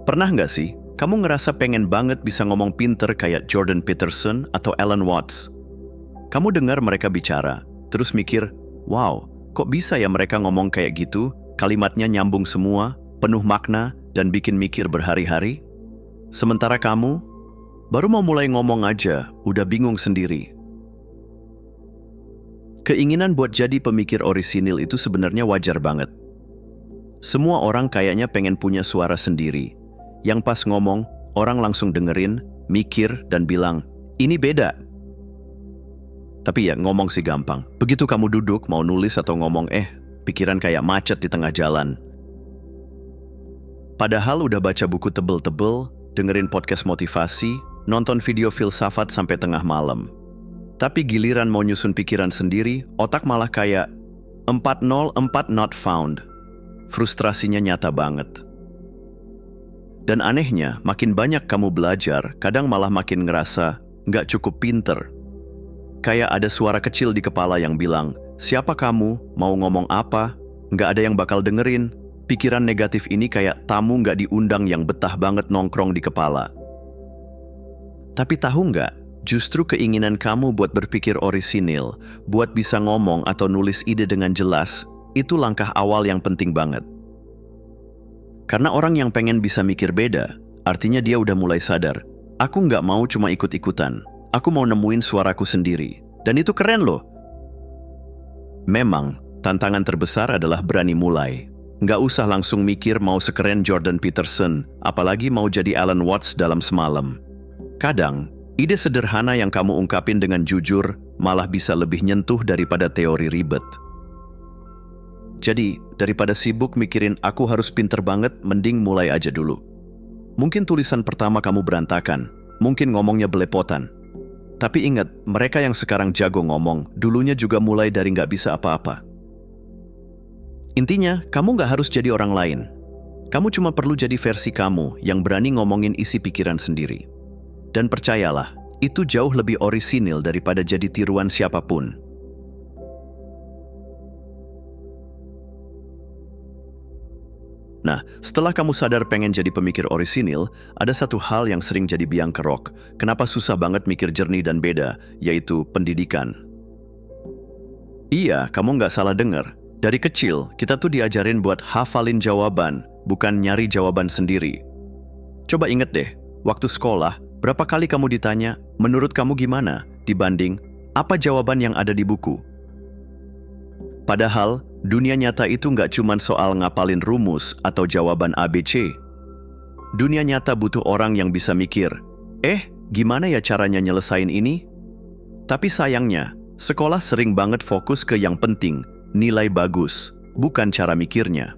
Pernah nggak sih, kamu ngerasa pengen banget bisa ngomong pinter kayak Jordan Peterson atau Alan Watts? Kamu dengar mereka bicara, terus mikir, wow, kok bisa ya mereka ngomong kayak gitu, kalimatnya nyambung semua, penuh makna, dan bikin mikir berhari-hari? Sementara kamu, baru mau mulai ngomong aja, udah bingung sendiri. Keinginan buat jadi pemikir orisinil itu sebenarnya wajar banget. Semua orang kayaknya pengen punya suara sendiri. Yang pas ngomong, orang langsung dengerin, mikir, dan bilang, ini beda. Tapi ya ngomong sih gampang. Begitu kamu duduk mau nulis atau ngomong, pikiran kayak macet di tengah jalan. Padahal udah baca buku tebel-tebel, dengerin podcast motivasi, nonton video filsafat sampai tengah malam. Tapi giliran mau nyusun pikiran sendiri, otak malah kayak 404 not found. Frustrasinya nyata banget. Dan anehnya, makin banyak kamu belajar, kadang malah makin ngerasa nggak cukup pinter. Kayak ada suara kecil di kepala yang bilang, siapa kamu, mau ngomong apa, nggak ada yang bakal dengerin. Pikiran negatif ini kayak tamu nggak diundang yang betah banget nongkrong di kepala. Tapi tahu nggak, justru keinginan kamu buat berpikir orisinil, buat bisa ngomong atau nulis ide dengan jelas, itu langkah awal yang penting banget. Karena orang yang pengen bisa mikir beda, artinya dia udah mulai sadar, aku nggak mau cuma ikut-ikutan, aku mau nemuin suaraku sendiri. Dan itu keren loh. Memang, tantangan terbesar adalah berani mulai. Nggak usah langsung mikir mau sekeren Jordan Peterson, apalagi mau jadi Alan Watts dalam semalam. Kadang, ide sederhana yang kamu ungkapin dengan jujur malah bisa lebih nyentuh daripada teori ribet. Jadi, daripada sibuk mikirin aku harus pinter banget, mending mulai aja dulu. Mungkin tulisan pertama kamu berantakan, mungkin ngomongnya belepotan. Tapi ingat, mereka yang sekarang jago ngomong, dulunya juga mulai dari nggak bisa apa-apa. Intinya, kamu nggak harus jadi orang lain. Kamu cuma perlu jadi versi kamu yang berani ngomongin isi pikiran sendiri. Dan percayalah, itu jauh lebih orisinil daripada jadi tiruan siapapun. Nah, setelah kamu sadar pengen jadi pemikir orisinil, ada satu hal yang sering jadi biang kerok. Kenapa susah banget mikir jernih dan beda, yaitu pendidikan. Iya, kamu nggak salah dengar. Dari kecil, kita tuh diajarin buat hafalin jawaban, bukan nyari jawaban sendiri. Coba inget deh, waktu sekolah, berapa kali kamu ditanya, menurut kamu gimana, dibanding apa jawaban yang ada di buku? Padahal, dunia nyata itu nggak cuma soal ngapalin rumus atau jawaban ABC. Dunia nyata butuh orang yang bisa mikir, gimana ya caranya nyelesain ini? Tapi sayangnya, sekolah sering banget fokus ke yang penting, nilai bagus, bukan cara mikirnya.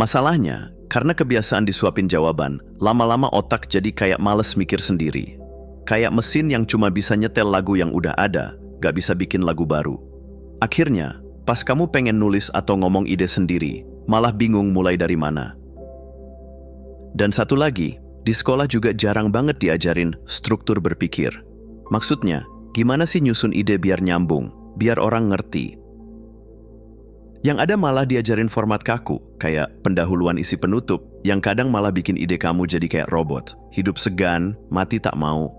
Masalahnya, karena kebiasaan disuapin jawaban, lama-lama otak jadi kayak males mikir sendiri. Kayak mesin yang cuma bisa nyetel lagu yang udah ada, gak bisa bikin lagu baru. Akhirnya, pas kamu pengen nulis atau ngomong ide sendiri, malah bingung mulai dari mana. Dan satu lagi, di sekolah juga jarang banget diajarin struktur berpikir. Maksudnya, gimana sih nyusun ide biar nyambung, biar orang ngerti. Yang ada malah diajarin format kaku, kayak pendahuluan isi penutup, yang kadang malah bikin ide kamu jadi kayak robot, hidup segan, mati tak mau.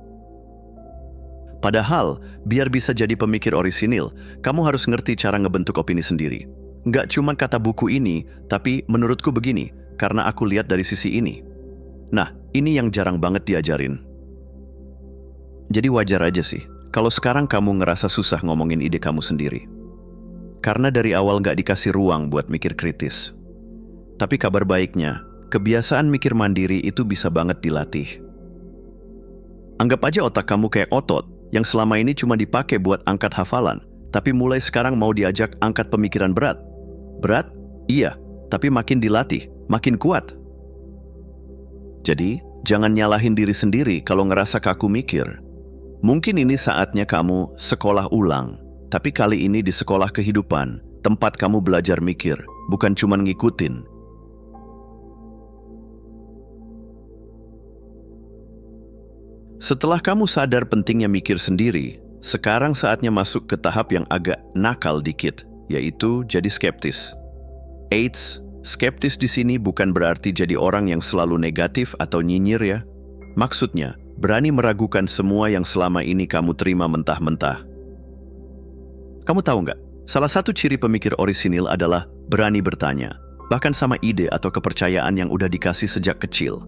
Padahal, biar bisa jadi pemikir orisinil, kamu harus ngerti cara ngebentuk opini sendiri. Nggak cuma kata buku ini, tapi menurutku begini, karena aku lihat dari sisi ini. Nah, ini yang jarang banget diajarin. Jadi wajar aja sih, kalau sekarang kamu ngerasa susah ngomongin ide kamu sendiri. Karena dari awal nggak dikasih ruang buat mikir kritis. Tapi kabar baiknya, kebiasaan mikir mandiri itu bisa banget dilatih. Anggap aja otak kamu kayak otot, yang selama ini cuma dipakai buat angkat hafalan, tapi mulai sekarang mau diajak angkat pemikiran berat. Berat? Iya, tapi makin dilatih, makin kuat. Jadi, jangan nyalahin diri sendiri kalau ngerasa kaku mikir. Mungkin ini saatnya kamu sekolah ulang, tapi kali ini di sekolah kehidupan, tempat kamu belajar mikir, bukan cuma ngikutin. Setelah kamu sadar pentingnya mikir sendiri, sekarang saatnya masuk ke tahap yang agak nakal dikit, yaitu jadi skeptis. Eits, skeptis di sini bukan berarti jadi orang yang selalu negatif atau nyinyir ya. Maksudnya, berani meragukan semua yang selama ini kamu terima mentah-mentah. Kamu tahu nggak? Salah satu ciri pemikir orisinil adalah berani bertanya, bahkan sama ide atau kepercayaan yang udah dikasih sejak kecil.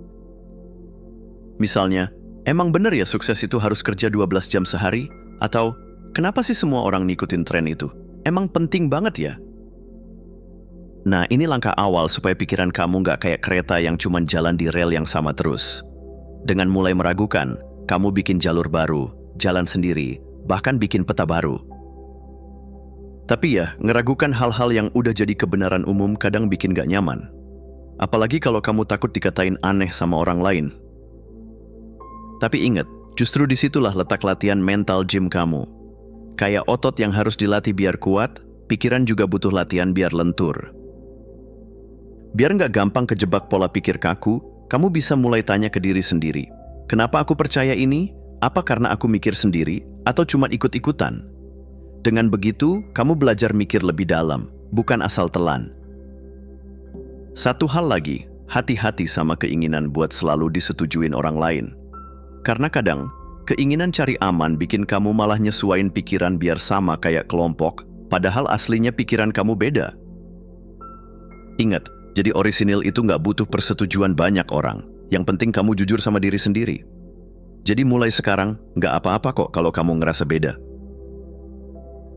Misalnya, emang bener ya sukses itu harus kerja 12 jam sehari? Atau, kenapa sih semua orang ngikutin tren itu? Emang penting banget ya? Nah, ini langkah awal supaya pikiran kamu nggak kayak kereta yang cuma jalan di rel yang sama terus. Dengan mulai meragukan, kamu bikin jalur baru, jalan sendiri, bahkan bikin peta baru. Tapi ya, ngeragukan hal-hal yang udah jadi kebenaran umum kadang bikin gak nyaman. Apalagi kalau kamu takut dikatain aneh sama orang lain. Tapi ingat, justru disitulah letak latihan mental gym kamu. Kayak otot yang harus dilatih biar kuat, pikiran juga butuh latihan biar lentur. Biar nggak gampang kejebak pola pikir kaku, kamu bisa mulai tanya ke diri sendiri. Kenapa aku percaya ini? Apa karena aku mikir sendiri? Atau cuma ikut-ikutan? Dengan begitu, kamu belajar mikir lebih dalam, bukan asal telan. Satu hal lagi, hati-hati sama keinginan buat selalu disetujuin orang lain. Karena kadang, keinginan cari aman bikin kamu malah nyesuain pikiran biar sama kayak kelompok, padahal aslinya pikiran kamu beda. Ingat, jadi orisinil itu nggak butuh persetujuan banyak orang. Yang penting kamu jujur sama diri sendiri. Jadi mulai sekarang, nggak apa-apa kok kalau kamu ngerasa beda.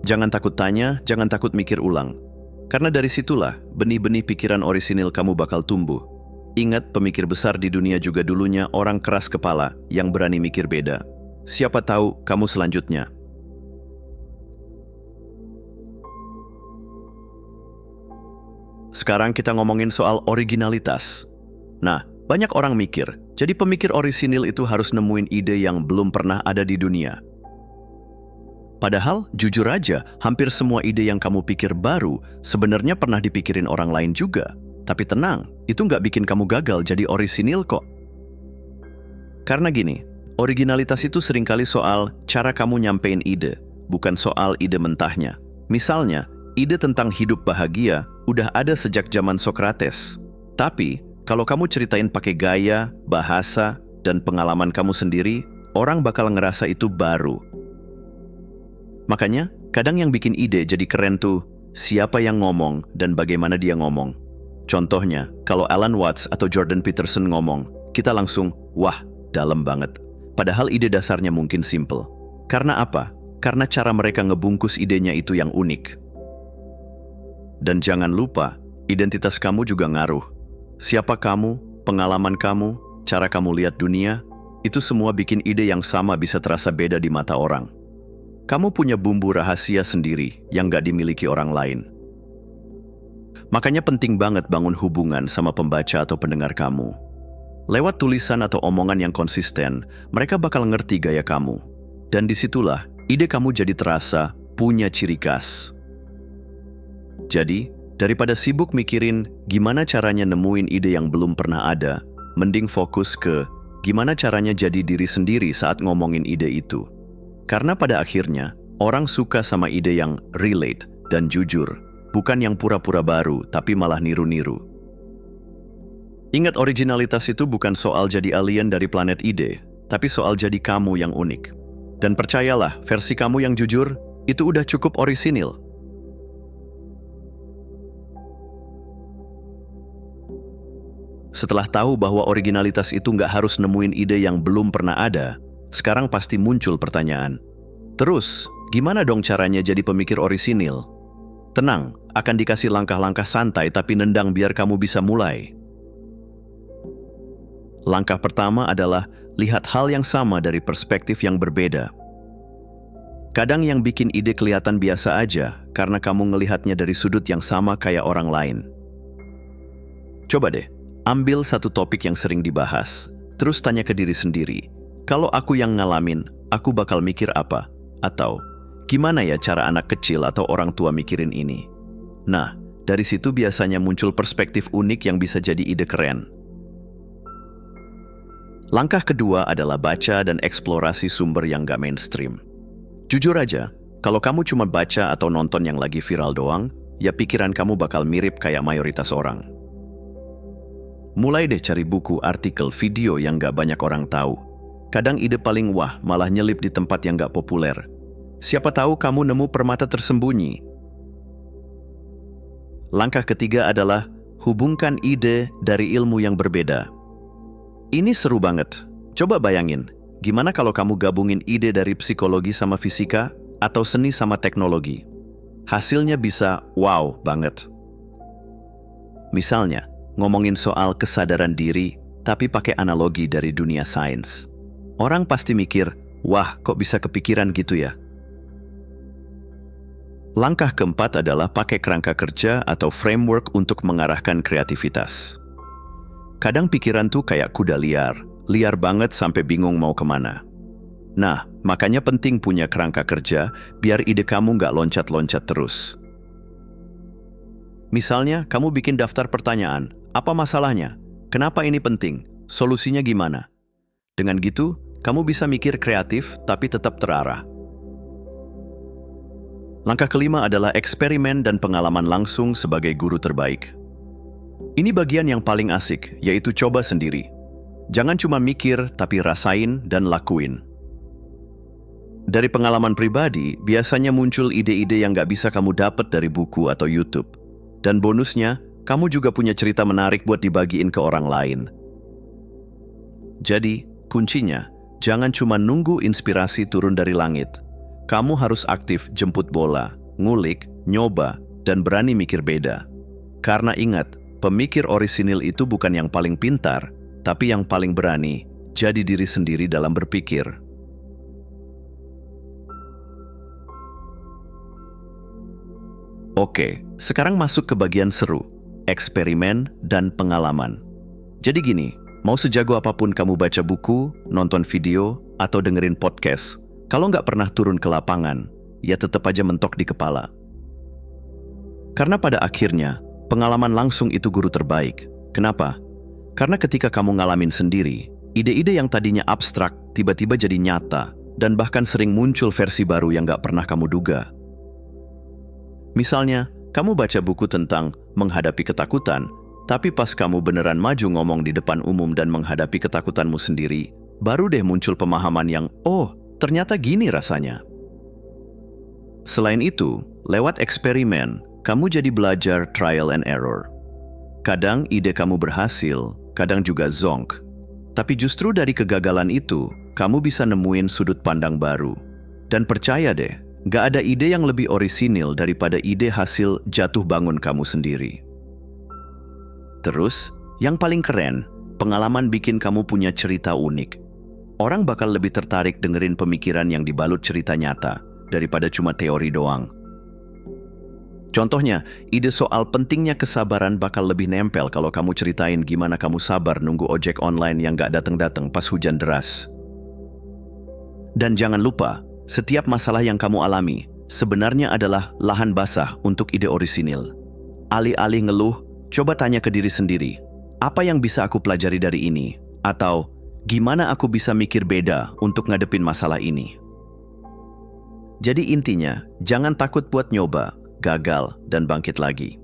Jangan takut tanya, jangan takut mikir ulang. Karena dari situlah, benih-benih pikiran orisinil kamu bakal tumbuh. Ingat, pemikir besar di dunia juga dulunya orang keras kepala yang berani mikir beda. Siapa tahu kamu selanjutnya. Sekarang kita ngomongin soal originalitas. Nah, banyak orang mikir, jadi pemikir orisinil itu harus nemuin ide yang belum pernah ada di dunia. Padahal, jujur aja, hampir semua ide yang kamu pikir baru sebenarnya pernah dipikirin orang lain juga. Tapi tenang, itu nggak bikin kamu gagal jadi orisinil kok. Karena gini, originalitas itu seringkali soal cara kamu nyampein ide, bukan soal ide mentahnya. Misalnya, ide tentang hidup bahagia udah ada sejak zaman Socrates. Tapi, kalau kamu ceritain pakai gaya, bahasa, dan pengalaman kamu sendiri, orang bakal ngerasa itu baru. Makanya, kadang yang bikin ide jadi keren tuh, siapa yang ngomong dan bagaimana dia ngomong. Contohnya, kalau Alan Watts atau Jordan Peterson ngomong, kita langsung, wah, dalam banget. Padahal ide dasarnya mungkin simple. Karena apa? Karena cara mereka ngebungkus idenya itu yang unik. Dan jangan lupa, identitas kamu juga ngaruh. Siapa kamu, pengalaman kamu, cara kamu lihat dunia, itu semua bikin ide yang sama bisa terasa beda di mata orang. Kamu punya bumbu rahasia sendiri yang gak dimiliki orang lain. Makanya penting banget bangun hubungan sama pembaca atau pendengar kamu. Lewat tulisan atau omongan yang konsisten, mereka bakal ngerti gaya kamu. Dan disitulah, ide kamu jadi terasa punya ciri khas. Jadi, daripada sibuk mikirin gimana caranya nemuin ide yang belum pernah ada, mending fokus ke gimana caranya jadi diri sendiri saat ngomongin ide itu. Karena pada akhirnya, orang suka sama ide yang relate dan jujur, bukan yang pura-pura baru tapi malah niru-niru. Ingat, originalitas itu bukan soal jadi alien dari planet ide, tapi soal jadi kamu yang unik. Dan percayalah, versi kamu yang jujur, itu udah cukup orisinil. Setelah tahu bahwa originalitas itu nggak harus nemuin ide yang belum pernah ada, sekarang pasti muncul pertanyaan. Terus, gimana dong caranya jadi pemikir orisinil? Tenang, akan dikasih langkah-langkah santai tapi nendang biar kamu bisa mulai. Langkah pertama adalah lihat hal yang sama dari perspektif yang berbeda. Kadang yang bikin ide kelihatan biasa aja karena kamu ngelihatnya dari sudut yang sama kayak orang lain. Coba deh, ambil satu topik yang sering dibahas, terus tanya ke diri sendiri, kalau aku yang ngalamin, aku bakal mikir apa? Atau, gimana ya cara anak kecil atau orang tua mikirin ini? Nah, dari situ biasanya muncul perspektif unik yang bisa jadi ide keren. Langkah kedua adalah baca dan eksplorasi sumber yang gak mainstream. Jujur aja, kalau kamu cuma baca atau nonton yang lagi viral doang, ya pikiran kamu bakal mirip kayak mayoritas orang. Mulai deh cari buku, artikel, video yang gak banyak orang tahu. Kadang ide paling wah malah nyelip di tempat yang gak populer. Siapa tahu kamu nemu permata tersembunyi. Langkah ketiga adalah hubungkan ide dari ilmu yang berbeda. Ini seru banget. Coba bayangin, gimana kalau kamu gabungin ide dari psikologi sama fisika atau seni sama teknologi? Hasilnya bisa wow banget. Misalnya, ngomongin soal kesadaran diri, tapi pakai analogi dari dunia sains. Orang pasti mikir, wah kok bisa kepikiran gitu ya? Langkah keempat adalah pakai kerangka kerja atau framework untuk mengarahkan kreativitas. Kadang pikiran tuh kayak kuda liar banget sampai bingung mau kemana. Nah, makanya penting punya kerangka kerja biar ide kamu nggak loncat-loncat terus. Misalnya, kamu bikin daftar pertanyaan, apa masalahnya? Kenapa ini penting? Solusinya gimana? Dengan gitu, kamu bisa mikir kreatif tapi tetap terarah. Langkah kelima adalah eksperimen dan pengalaman langsung sebagai guru terbaik. Ini bagian yang paling asik, yaitu coba sendiri. Jangan cuma mikir, tapi rasain dan lakuin. Dari pengalaman pribadi, biasanya muncul ide-ide yang gak bisa kamu dapat dari buku atau YouTube. Dan bonusnya, kamu juga punya cerita menarik buat dibagiin ke orang lain. Jadi, kuncinya, jangan cuma nunggu inspirasi turun dari langit. Kamu harus aktif jemput bola, ngulik, nyoba, dan berani mikir beda. Karena ingat, pemikir orisinil itu bukan yang paling pintar, tapi yang paling berani, jadi diri sendiri dalam berpikir. Oke, sekarang masuk ke bagian seru, eksperimen dan pengalaman. Jadi gini, mau sejago apapun kamu baca buku, nonton video, atau dengerin podcast, kalau nggak pernah turun ke lapangan, ya tetap aja mentok di kepala. Karena pada akhirnya, pengalaman langsung itu guru terbaik. Kenapa? Karena ketika kamu ngalamin sendiri, ide-ide yang tadinya abstrak tiba-tiba jadi nyata, dan bahkan sering muncul versi baru yang nggak pernah kamu duga. Misalnya, kamu baca buku tentang menghadapi ketakutan, tapi pas kamu beneran maju ngomong di depan umum dan menghadapi ketakutanmu sendiri, baru deh muncul pemahaman yang, oh, ternyata gini rasanya. Selain itu, lewat eksperimen, kamu jadi belajar trial and error. Kadang ide kamu berhasil, kadang juga zonk. Tapi justru dari kegagalan itu, kamu bisa nemuin sudut pandang baru. Dan percaya deh, gak ada ide yang lebih orisinil daripada ide hasil jatuh bangun kamu sendiri. Terus, yang paling keren, pengalaman bikin kamu punya cerita unik. Orang bakal lebih tertarik dengerin pemikiran yang dibalut cerita nyata daripada cuma teori doang. Contohnya, ide soal pentingnya kesabaran bakal lebih nempel kalau kamu ceritain gimana kamu sabar nunggu ojek online yang gak datang-datang pas hujan deras. Dan jangan lupa, setiap masalah yang kamu alami sebenarnya adalah lahan basah untuk ide orisinil. Alih-alih ngeluh, coba tanya ke diri sendiri, apa yang bisa aku pelajari dari ini? Atau, gimana aku bisa mikir beda untuk ngadepin masalah ini? Jadi intinya, jangan takut buat nyoba, gagal, dan bangkit lagi.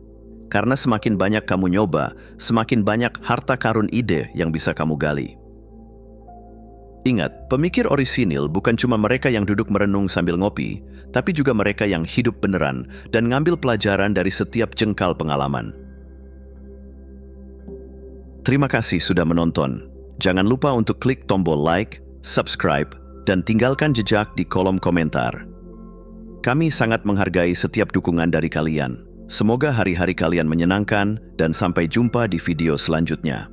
Karena semakin banyak kamu nyoba, semakin banyak harta karun ide yang bisa kamu gali. Ingat, pemikir orisinil bukan cuma mereka yang duduk merenung sambil ngopi, tapi juga mereka yang hidup beneran dan ngambil pelajaran dari setiap jengkal pengalaman. Terima kasih sudah menonton. Jangan lupa untuk klik tombol like, subscribe, dan tinggalkan jejak di kolom komentar. Kami sangat menghargai setiap dukungan dari kalian. Semoga hari-hari kalian menyenangkan dan sampai jumpa di video selanjutnya.